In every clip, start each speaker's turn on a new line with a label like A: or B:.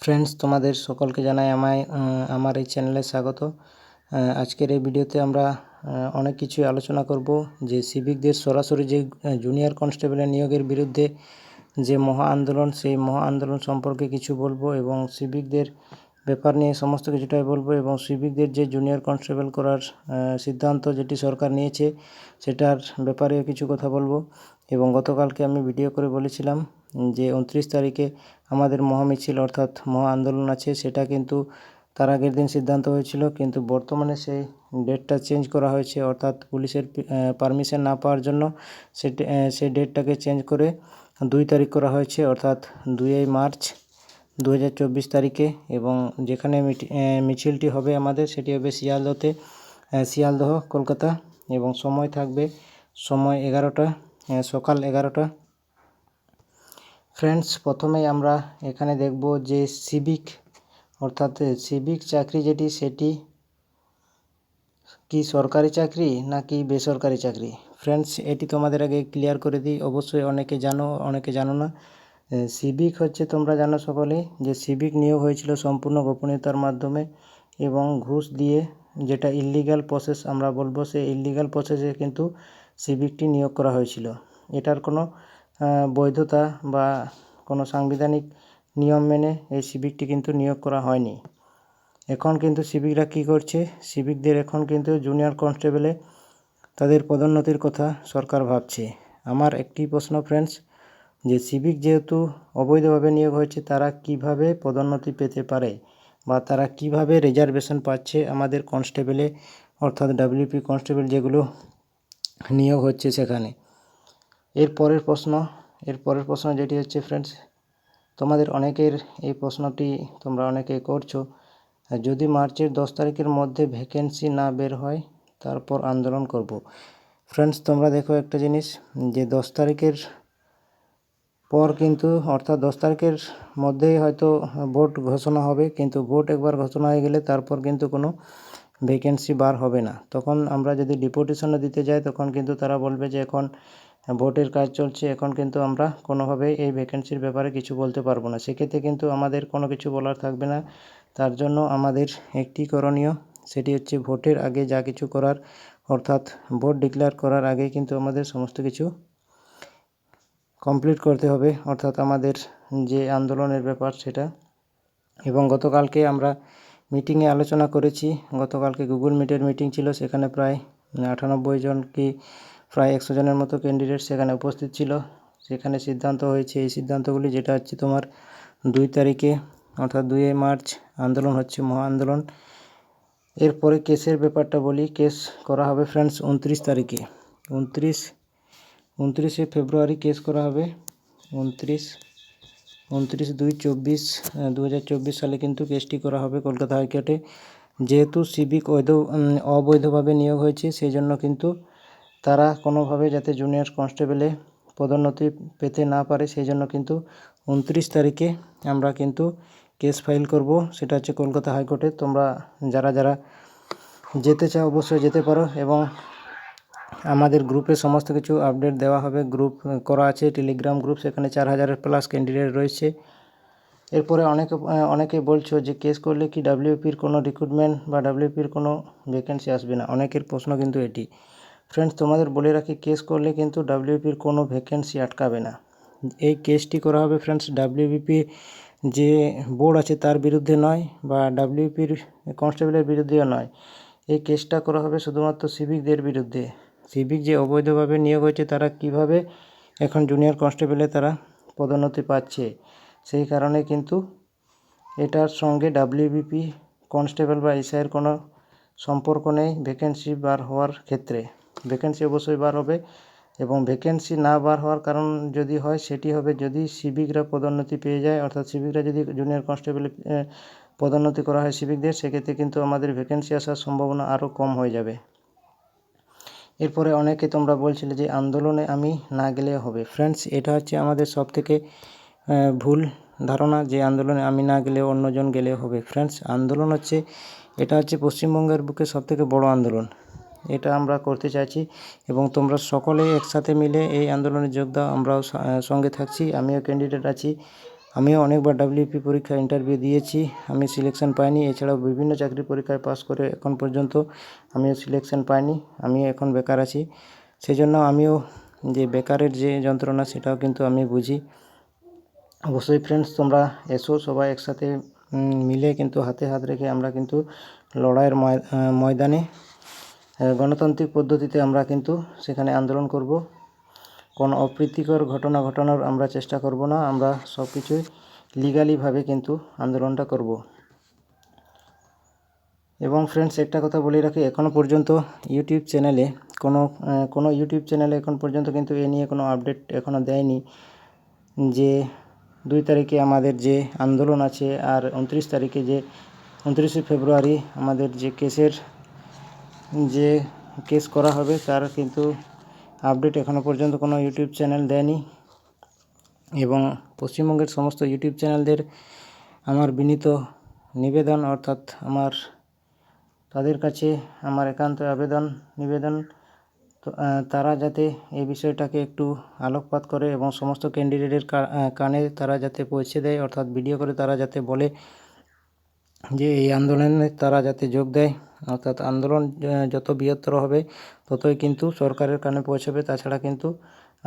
A: Friends, তোমাদের সকলকে জানাই আমার এই চ্যানেলে স্বাগত। আজকের এই ভিডিওতে আমরা অনেক কিছু আলোচনা করব। যে সিভিকদের সরাসরি যে জুনিয়র কনস্টেবলের নিয়োগের বিরুদ্ধে যে মহা আন্দোলন, সেই মহা আন্দোলন সম্পর্কে কিছু বলবো এবং সিভিকদের ব্যাপার নিয়ে সমস্ত কিছুটাই বলবো এবং সিভিকদের যে জুনিয়র কনস্টেবল করার সিদ্ধান্ত যেটি সরকার নিয়েছে সেটার ব্যাপারে কিছু কথা বলবো। এবং গতকালকে আমি ভিডিও করে বলেছিলাম যে 29 তারিখে আমাদের মহামিছিল অর্থাৎ মহা আন্দোলন আছে, সেটা কিন্তু তার আগের দিন সিদ্ধান্ত হয়েছিল, কিন্তু বর্তমানে সেই ডেটটা চেঞ্জ করা হয়েছে। অর্থাৎ পুলিশের পারমিশন না পাওয়ার জন্য সেই ডেটটাকে চেঞ্জ করে 2 তারিখ করা হয়েছে, অর্থাৎ 2 মার্চ 2024 তারিখে। এবং যেখানে মিছিলটি হবে আমাদের, সেটি হবে শিয়ালদহ কলকাতা। এবং সময় থাকবে 11টা, সকাল 11টা। ফ্রেন্ডস, প্রথমেই আমরা এখানে দেখব যে সিভিক অর্থাৎ সিভিক চাকরি যেটি, সেটি কি সরকারি চাকরি নাকি বেসরকারি চাকরি। ফ্রেন্ডস, এটি তোমাদের আগে ক্লিয়ার করে দিই, অবশ্যই অনেকে জানো অনেকে জানো না। সিভিক হচ্ছে, তোমরা জানো সকলেই, যে সিভিক নিয়োগ হয়েছিল সম্পূর্ণ গোপনীয়তার মাধ্যমে এবং ঘুষ দিয়ে, যেটা ইললিগাল প্রসেস আমরা বলবো, সেই ইললিগাল প্রসেসে কিন্তু সিভিকটি নিয়োগ করা হয়েছিল। এটার কোনো বৈধতা বা কোনো সাংবিধানিক নিয়ম মেনে এই সিভিকটি কিন্তু নিয়োগ করা হয়নি। এখন কিন্তু সিভিকরা কী করছে, সিভিকদের এখন কিন্তু জুনিয়র কনস্টেবলে তাদের পদোন্নতির কথা সরকার ভাবছে। আমার একটি প্রশ্ন ফ্রেন্ডস, যে সিভিক যেহেতু অবৈধভাবে নিয়োগ হয়েছে, তারা কিভাবে পদোন্নতি পেতে পারে বা তারা কিভাবে রিজার্ভেশন পাচ্ছে আমাদের কনস্টেবলে, অর্থাৎ ডাব্লিউপি কনস্টেবল যেগুলো নিয়োগ হচ্ছে সেখানে। এর পরের প্রশ্ন যেটি হচ্ছে ফ্রেন্ডস, তোমাদের অনেকের এই প্রশ্নটি তোমরা অনেকে করছো, যদি মার্চের 10 তারিখের মধ্যে ভ্যাকেন্সি না বের হয় তারপর আন্দোলন করব। ফ্রেন্ডস, তোমরা দেখো একটা জিনিস, যে 10 তারিখের পর কিন্তু, অর্থাৎ 10 তারিখের মধ্যেই হয়তো ভোট ঘোষণা হবে, কিন্তু ভোট একবার ঘোষণা হয়ে গেলে তারপর কিন্তু কোনো ভ্যাকেন্সি বার হবে না। তখন আমরা যদি ডিপুটেশনও দিতে যাই, তখন কিন্তু তারা বলবে যে এখন ভোটের কাজ চলছে, এখন কিন্তু আমরা কোনোভাবেই এই ভ্যাকেন্সির ব্যাপারে কিছু বলতে পারবো না। সেক্ষেত্রে কিন্তু আমাদের কোনো কিছু বলার থাকবে না। তার জন্য আমাদের একটি করণীয়, সেটি হচ্ছে ভোটের আগে যা কিছু করার, অর্থাৎ ভোট ডিক্লেয়ার করার আগে কিন্তু আমাদের সমস্ত কিছু কমপ্লিট করতে হবে, অর্থাৎ আমাদের যে আন্দোলনের ব্যাপার সেটা। এবং গতকালকে আমরা মিটিংয়ে আলোচনা করেছি, গতকালকে গুগল মিটের মিটিং ছিল, সেখানে প্রায় 98 জন কি প্রায় 100 জনের মতো ক্যান্ডিডেট সেখানে উপস্থিত ছিল। সেখানে সিদ্ধান্ত হয়েছে এই সিদ্ধান্তগুলি, যেটা হচ্ছে তোমার 2 তারিখে অর্থাৎ 2 মার্চ আন্দোলন হচ্ছে, মহা আন্দোলন। এরপরে কেসের ব্যাপারটা বলি, কেস করা হবে ফ্রেন্ডস 29 তারিখে, 29শে ফেব্রুয়ারি কেস করা হবে। 29/2/2024 সালে কিন্তু কেসটি করা হবে কলকাতা হাইকোর্টে। যেহেতু সিভিক অবৈধভাবে নিয়োগ হয়েছে, সেই জন্য কিন্তু তারা কোনোভাবে যাতে জুনিয়র কনস্টেবলে পদোন্নতি পেতে না পারে, সেই জন্য কিন্তু 29 তারিখে আমরা কিন্তু কেস ফাইল করব, সেটা হচ্ছে কলকাতা হাইকোর্টে। তোমরা যারা যারা যেতে চাও অবশ্যই যেতে পারো, এবং আমাদের গ্রুপে সমস্ত কিছু আপডেট দেওয়া হবে। গ্রুপ করা আছে, টেলিগ্রাম গ্রুপ, সেখানে 4000+ ক্যান্ডিডেট রয়েছে। এরপরে অনেকে বলছো যে কেস করলে কি ডাব্লিউপির কোনো রিক্রুটমেন্ট বা ডাব্লিউপির কোনো ভ্যাকেন্সি আসবে না, অনেকের প্রশ্ন কিন্তু এটি। ফ্রেন্ডস, তোমাদের বলে রাখি, কেস করলে কিন্তু ডাব্লিউপির কোনো ভ্যাকেন্সি আটকাবে না। এই কেসটি করা হবে ফ্রেন্ডস ডাব্লিউবিপি যে বোর্ড আছে তার বিরুদ্ধে নয়, বা ডাব্লিউপির কনস্টেবলের বিরুদ্ধেও নয়। এই কেসটা করা হবে শুধুমাত্র সিভিকদের বিরুদ্ধে। সিভিক যে অবৈধভাবে নিয়োগ হয়েছে, তারা কিভাবে এখন জুনিয়র কনস্টেবলে তারা পদোন্নতি পাচ্ছে, সেই কারণে কিন্তু এটার সঙ্গে ডাব্লিউবিপি কনস্টেবল বা এসআইয়ের কোনো সম্পর্ক নেই। ভ্যাকেন্সি বার হওয়ার ক্ষেত্রে ভ্যাকেন্সি অবশ্যই বার হবে, এবং ভ্যাকেন্সি না বার হওয়ার কারণ যদি হয়, সেটি হবে যদি সিভিকরা পদোন্নতি পেয়ে যায়, অর্থাৎ সিভিকরা যদি জুনিয়র কনস্টেবলে পদোন্নতি করা হয় সিভিকদের, সেক্ষেত্রে কিন্তু আমাদের ভ্যাকেন্সি আসার সম্ভাবনা আরও কম হয়ে যাবে। এরপরে অনেকে তোমরা বলছিলে যে আন্দোলনে আমি না গেলে হবে। ফ্রেন্ডস, এটা হচ্ছে আমাদের সবথেকে ভুল ধারণা, যে আন্দোলনে আমি না গেলেও অন্যজন গেলেও হবে। ফ্রেন্ডস, আন্দোলন হচ্ছে, এটা হচ্ছে পশ্চিমবঙ্গের বুকে সবথেকে বড় আন্দোলন, এটা আমরা করতে চাইছি, এবং তোমরা সকলে একসাথে মিলে এই আন্দোলনে যোগ দাও। আমরাও সঙ্গে থাকছি, আমিও ক্যান্ডিডেট আছি, আমিও অনেকবার ডাব্লিউপি পরীক্ষা ইন্টারভিউ দিয়েছি, আমি সিলেকশন পাইনি। এছাড়াও বিভিন্ন চাকরি পরীক্ষায় পাস করে এখন পর্যন্ত আমিও সিলেকশন পাইনি, আমিও এখন বেকার আছি। সেজন্য আমিও যে বেকারের যে যন্ত্রণা সেটাও কিন্তু আমি বুঝি। অবশ্যই ফ্রেন্ডস, তোমরা এসো সবাই একসাথে মিলে কিন্তু হাতে হাত রেখে আমরা কিন্তু লড়াইয়ের ময়দানে গণতান্ত্রিক পদ্ধতিতে আমরা কিন্তু সেখানে আন্দোলন করব। কোনো অপ্রীতিকর ঘটনা ঘটানোর আমরা চেষ্টা করব না, আমরা সব কিছুই লিগালিভাবে কিন্তু আন্দোলনটা করব। এবং ফ্রেন্ডস, একটা কথা বলে রাখি, এখনও পর্যন্ত ইউটিউব চ্যানেলে কোনো ইউটিউব চ্যানেলে এখন পর্যন্ত কিন্তু এ নিয়ে কোনো আপডেট এখনও দেয়নি যে 2 তারিখে আমাদের যে আন্দোলন আছে আর 29 তারিখে যে 29শে ফেব্রুয়ারি আমাদের যে কেস করা হবে তার কিন্তু আপডেট এখনও পর্যন্ত কোনো ইউটিউব চ্যানেল দেয়নি। এবং পশ্চিমবঙ্গের সমস্ত ইউটিউব চ্যানেলদের আমার বিনীত নিবেদন, অর্থাৎ তাদের কাছে আমার একান্ত নিবেদন তারা যাতে এই বিষয়টাকে একটু আলোকপাত করে এবং সমস্ত ক্যান্ডিডেটের কানে তারা যাতে পৌঁছে দেয়, অর্থাৎ ভিডিও করে তারা যাতে বলে যে এই আন্দোলনে তারা যাতে যোগ দেয়। অর্থাৎ আন্দোলন যত বৃহত্তর হবে ততই কিন্তু সরকারের কানে পৌঁছবে, তাছাড়া কিন্তু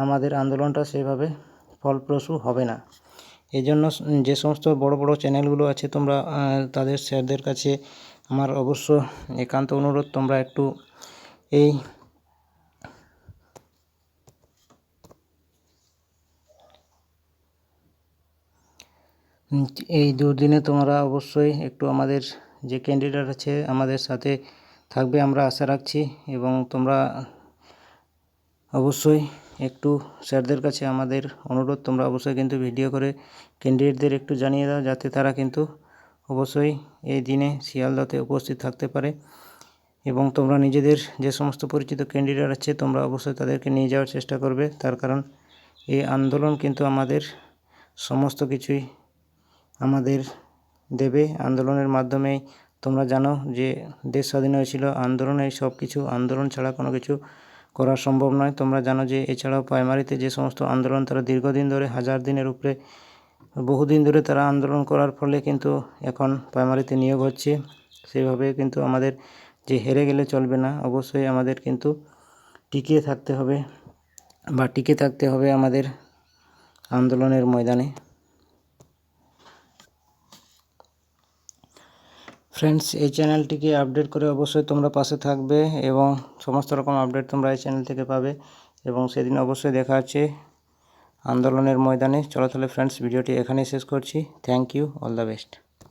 A: আমাদের আন্দোলনটা সেভাবে ফলপ্রসূ হবে না। এই জন্য যে সমস্ত বড় বড় চ্যানেলগুলো আছে তোমরা তাদের স্যারদের কাছে আমার অবশ্য একান্ত অনুরোধ, তোমরা একটু এই দুর্দিনে তোমরা অবশ্যই একটু আমাদের যে ক্যান্ডিডেট আছে আমাদের সাথে থাকবে আমরা আশা রাখছি। এবং তোমরা অবশ্যই একটু স্যারদের কাছে আমাদের অনুরোধ, তোমরা অবশ্যই কিন্তু ভিডিও করে ক্যান্ডিডেটদের একটু জানিয়ে দাও, যাতে তারা কিন্তু অবশ্যই এই দিনে শিয়ালদাতে উপস্থিত থাকতে পারে। এবং তোমরা নিজেদের যে সমস্ত পরিচিত ক্যান্ডিডেট আছে তোমরা অবশ্যই তাদেরকে নিয়ে যাওয়ার চেষ্টা করবে, তার কারণ এই আন্দোলন কিন্তু আমাদের সমস্ত কিছুই আমাদের দেবে। আন্দোলনের মাধ্যমেই তোমরা জানো যে দেশ স্বাধীন হয়েছিল আন্দোলনে, সব কিছু আন্দোলন ছাড়া কোনো কিছু করা সম্ভব নয়। তোমরা জানো যে এছাড়াও প্রাইমারিতে যে সমস্ত আন্দোলন তারা দীর্ঘদিন ধরে 1000 দিনের উপরে বহুদিন ধরে তারা আন্দোলন করার ফলে কিন্তু এখন প্রাইমারিতে নিয়োগ হচ্ছে। সেইভাবে কিন্তু আমাদের যে হেরে গেলে চলবে না, অবশ্যই আমাদের কিন্তু টিকে থাকতে হবে আমাদের আন্দোলনের ময়দানে। ফ্রেন্ডস, এই চ্যানেলটিকে আপডেট করে অবশ্যই তোমরা পাশে থাকবে এবং সমস্ত রকম আপডেট তোমরা এই চ্যানেল থেকে পাবে। এবং সেদিন অবশ্যই দেখা হচ্ছে আন্দোলনের ময়দানে। চলো তাহলে ফ্রেন্ডস, ভিডিওটি এখানেই শেষ করছি। Thank you, all the best.